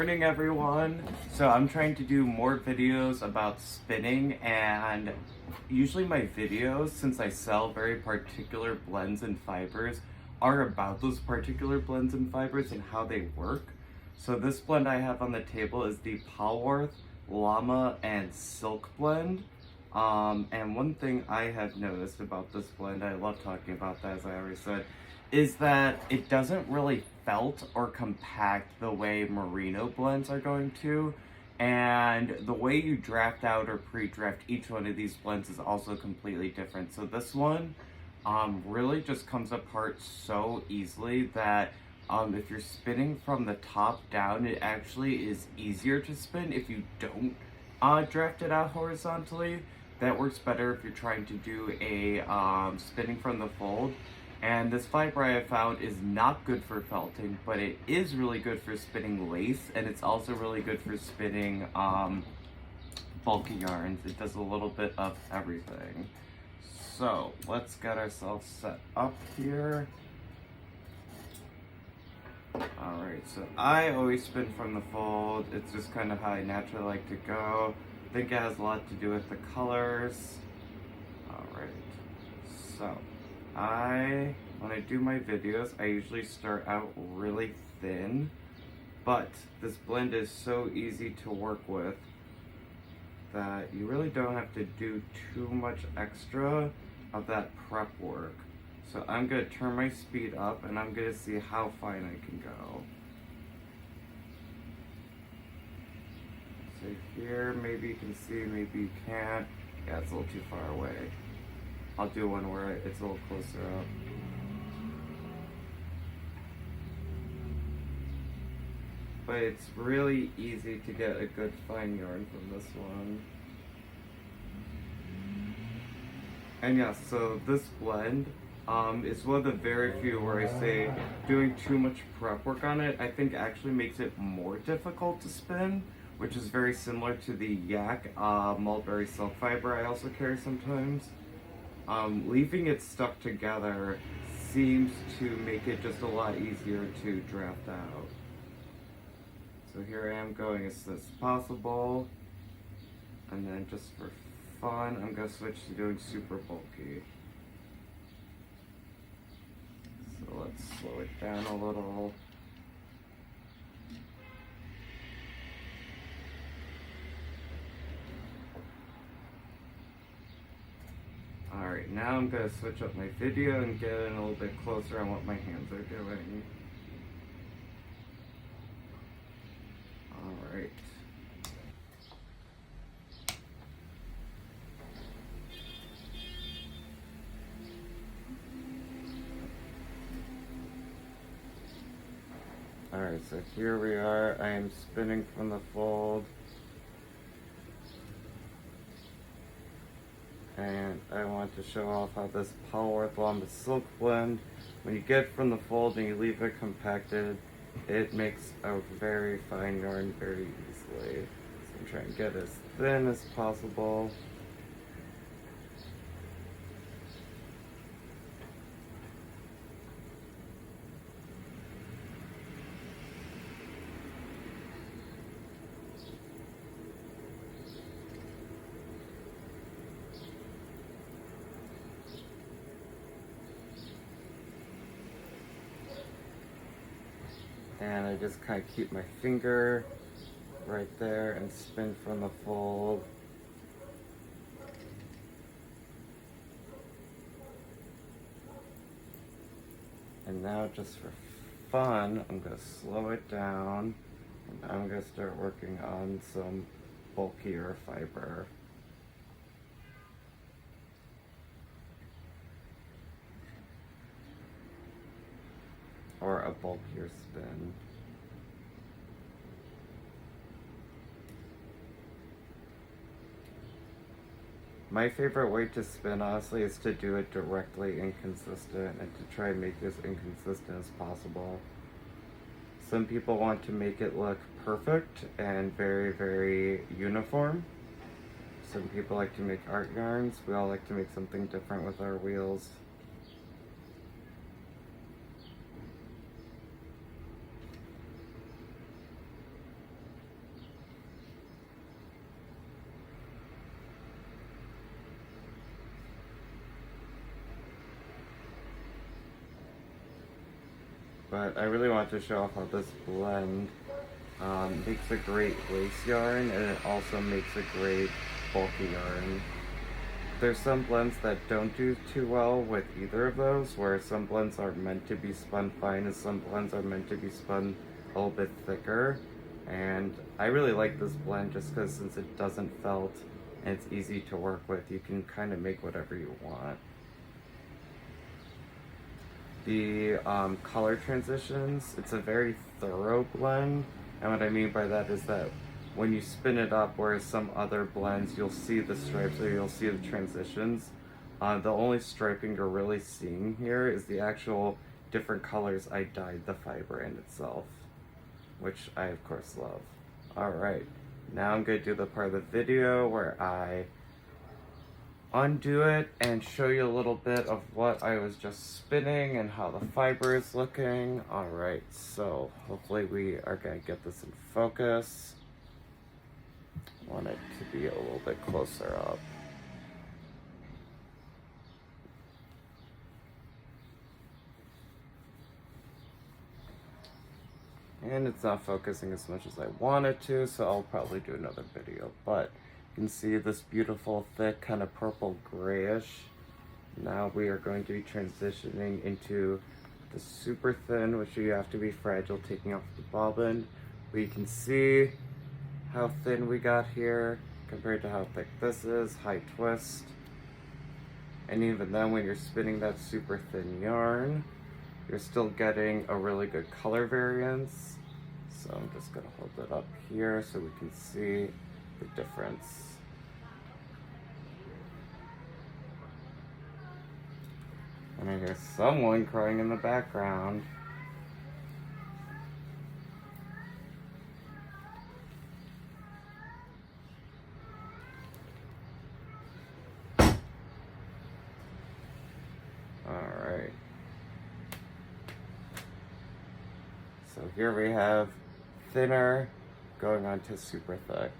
morning, everyone. So I'm trying to do more videos about spinning, and usually my videos, since I sell very particular blends and fibers, are about those particular blends and fibers and how they work. So this blend I have on the table is the Polwarth, Llama, and Silk blend. And one thing I have noticed about this blend, I love talking about that as I already said, is that it doesn't really felt or compact the way merino blends are going to. And the way you draft out or pre-draft each one of these blends is also completely different. So this one really just comes apart so easily that if you're spinning from the top down, it actually is easier to spin if you don't draft it out horizontally. That works better if you're trying to do a spinning from the fold. And this fiber I have found is not good for felting, but it is really good for spinning lace, and it's also really good for spinning bulky yarns. It does a little bit of everything. So let's get ourselves set up here. Alright, so I always spin from the fold. It's just kind of how I naturally like to go. I think it has a lot to do with the colors. Alright, so when I do my videos, I usually start out really thin, but this blend is so easy to work with that you really don't have to do too much extra of that prep work. So I'm going to turn my speed up and I'm going to see how fine I can go. So here, maybe you can see, maybe you can't. Yeah, it's a little too far away. I'll do one where it's a little closer up. But it's really easy to get a good fine yarn from this one. And yeah, so this blend is one of the very few where I say doing too much prep work on it, I think actually makes it more difficult to spin, which is very similar to the yak mulberry silk fiber I also carry sometimes. Leaving it stuck together seems to make it just a lot easier to draft out. So here I am going as slow as possible, and then just for fun, I'm going to switch to doing super bulky. So let's slow it down a little. Alright, now I'm going to switch up my video and get in a little bit closer on what my hands are doing. Alright. Alright, so here we are. I am spinning from the fold. And I want to show off how this Polwarth Llama Silk blend, when you get it from the fold and you leave it compacted, it makes a very fine yarn very easily. So I'm trying to get as thin as possible. And I just kind of keep my finger right there and spin from the fold. And now just for fun, I'm going to slow it down. And I'm going to start working on some bulkier fiber. Or a bulkier spin. My favorite way to spin, honestly, is to do it directly inconsistent and to try and make this inconsistent as possible. Some people want to make it look perfect and very, very uniform. Some people like to make art yarns. We all like to make something different with our wheels. but I really want to show off how this blend makes a great lace yarn, and it also makes a great bulky yarn. There's some blends that don't do too well with either of those, where some blends are meant to be spun fine and some blends are meant to be spun a little bit thicker. And I really like this blend just because since it doesn't felt and it's easy to work with, you can kind of make whatever you want. The color transitions, it's a very thorough blend, and what I mean by that is that when you spin it up, whereas some other blends you'll see the stripes or you'll see the transitions, the only striping you're really seeing here is the actual different colors I dyed the fiber in itself, which I of course love. Alright, now I'm going to do the part of the video where I undo it and show you a little bit of what I was just spinning and how the fiber is looking. Alright, so hopefully we are going to get this in focus. I want it to be a little bit closer up. And it's not focusing as much as I want it to, so I'll probably do another video. But you can see this beautiful, thick, kind of purple grayish. Now we are going to be transitioning into the super thin, which you have to be fragile, taking off the bobbin. But you can see how thin we got here compared to how thick this is, high twist. And even then, when you're spinning that super thin yarn, you're still getting a really good color variance. So I'm just gonna hold it up here so we can see the difference. And I hear someone crying in the background. Alright. So here we have thinner going on to super thick.